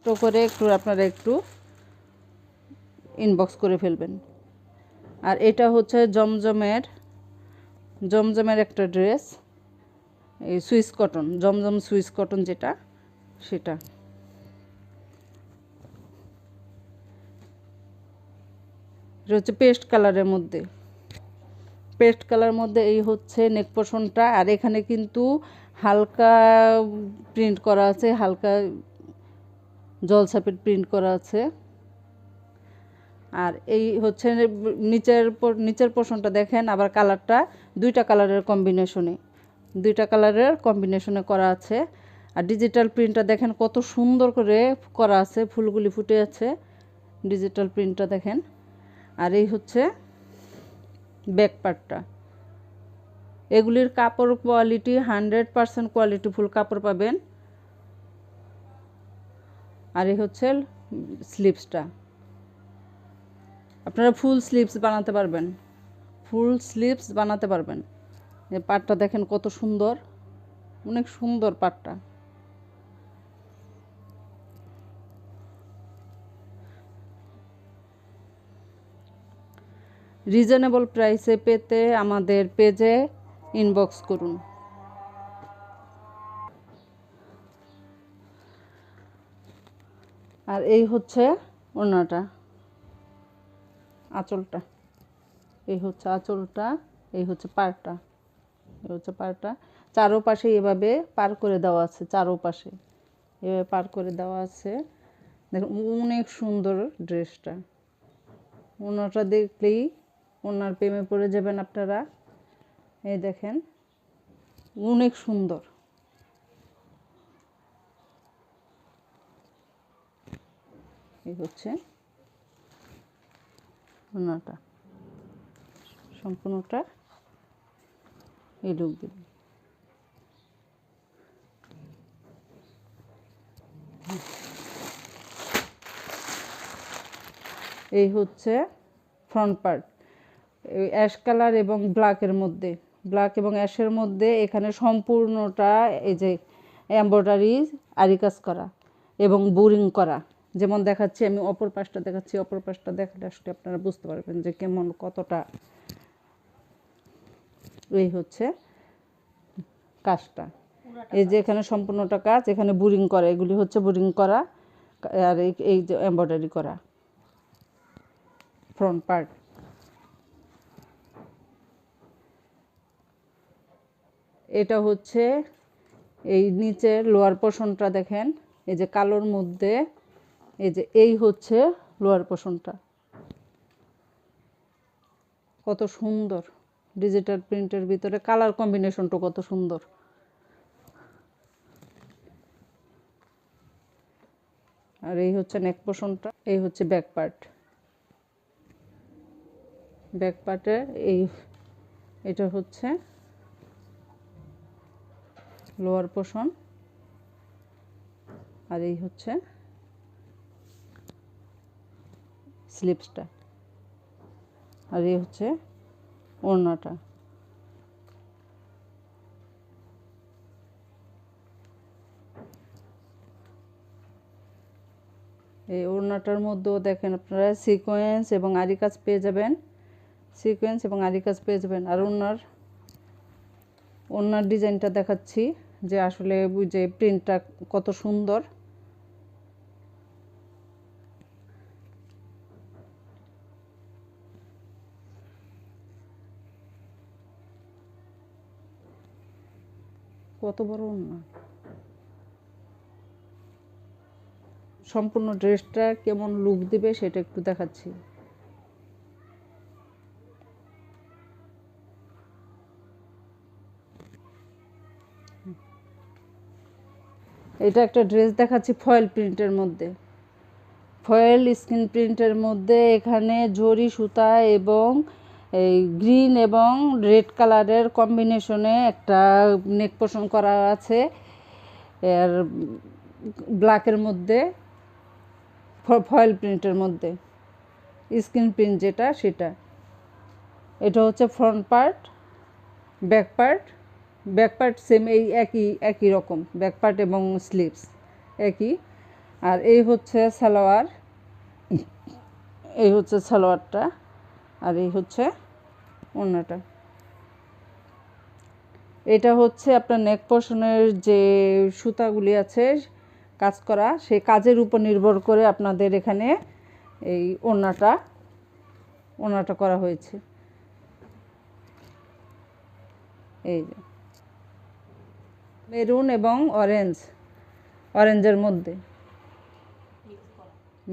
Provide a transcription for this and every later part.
কষ্ট করে আপনারা একটু ইনবক্স করে ফেলবেন। আর এটা হচ্ছে জমজমের একটা ড্রেস, এই সুইস কটন, জমজম সুইস কটন যেটা, সেটা। এটা হচ্ছে পেস্ট কালারের মধ্যে, এই হচ্ছে নেক পোর্শনটা। আর এখানে কিন্তু হালকা প্রিন্ট করা আছে, হালকা জলছাপের প্রিন্ট করা আছে। আর এই হচ্ছে নিচের পোর্শনটা দেখেন, আবার কালারটা দুইটা কালারের কম্বিনেশনে করা আছে। আর ডিজিটাল প্রিন্টটা দেখেন কত সুন্দর করে করা আছে, ফুলগুলি ফুটে আছে, ডিজিটাল প্রিন্টটা দেখেন। আর এই হচ্ছে ব্যাক পার্টটা। এগুলির কাপড় কোয়ালিটি 100% কোয়ালিটিফুল কাপড় পাবেন। আর এই হচ্ছে স্লিভসটা, আপনারা ফুল স্লিভস বানাতে পারবেন। এই পাটটা দেখেন কত সুন্দর, অনেক সুন্দর পাটটা। রিজনেবল প্রাইসে পেতে আমাদের পেজে ইনবক্স করুন। আর এই হচ্ছে ওড়নাটা, আঁচলটা, এই হচ্ছে আঁচলটা, এই হচ্ছে পাড়টা। চারোপাশে এভাবে পার করে দেওয়া আছে, এভাবে পার করে দেওয়া আছে। দেখুন অনেক সুন্দর ড্রেসটা। ওড়নাটা দেখলেই ওড়নার প্রেমে পড়ে যাবেন আপনারা। এই দেখেন অনেক সুন্দর। এই হচ্ছে ওড়নাটা, সম্পূর্ণটা এই লুক দেবে। এই হচ্ছে ফ্রন্ট পার্ট, অ্যাশ কালার এবং ব্ল্যাক এবং অ্যাশের মধ্যে এখানে সম্পূর্ণটা এই যে এমব্রয়ডারি আরি কাজ করা এবং বোরিং করা। যেমন দেখাচ্ছি আমি, অপর পাশটা দেখালে আসলে আপনারা বুঝতে পারবেন যে কেমন, কতটা। এই হচ্ছে কাজটা, এই যে এখানে সম্পূর্ণটা কাজ, এখানে বোরিং করা, এগুলি হচ্ছে বোরিং করা। আর এই যে এমব্রয়ডারি করা ফ্রন্ট পার্ট। এটা হচ্ছে এই নিচের লোয়ার পোর্শনটা দেখেন, এই যে কালোর মধ্যে, এই হচ্ছে লোয়ার পোর্শনটা, কত সুন্দর ডিজিটাল প্রিন্টের ভিতরে কালার কম্বিনেশনটা কত সুন্দর। আর এই হচ্ছে নেক পোর্শনটা, এই হচ্ছে ব্যাক পার্টের এটা হচ্ছে লোয়ার পোর্শন। আর এই হচ্ছে স্লিভসটা। আর এই হচ্ছে ওড়নাটা। এই ওড়নাটার মধ্যেও দেখেন আপনারা সিকোয়েন্স এবং আরি কাজ পেয়ে যাবেন। আর ওড়নার ডিজাইনটা দেখাচ্ছি যে আসলে যে প্রিন্টটা কত সুন্দর। কত বড় ওড়না। সম্পূর্ণ ড্রেসটা কেমন লুক দিবে সেটা একটু দেখাচ্ছি। এটা একটা ড্রেস দেখাচ্ছি ফয়েল স্ক্রিন প্রিন্টের মধ্যে। এখানে জরি সুতা এবং এই গ্রিন এবং রেড কালারের কম্বিনেশনে একটা নেক পোর্শন করা আছে। আর ব্ল্যাকের মধ্যে ফয়েল প্রিন্টের মধ্যে স্ক্রিন প্রিন্ট যেটা, সেটা। এটা হচ্ছে front part. Back part same, এই একই রকম ব্যাক পার্ট এবং স্লিভস একই। আর এই হচ্ছে সালোয়ার, এই হচ্ছে সালোয়ারটা, আর এই হচ্ছে ওড়নাটা। এটা হচ্ছে আপনার নেক পোর্শনের যে সুতাগুলি আছে কাজ করা, সেই কাজের উপর নির্ভর করে আপনাদের এখানে এই ওড়নাটা করা হয়েছে। এই যে মেরুন এবং অরেঞ্জের মধ্যে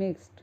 মিক্সড।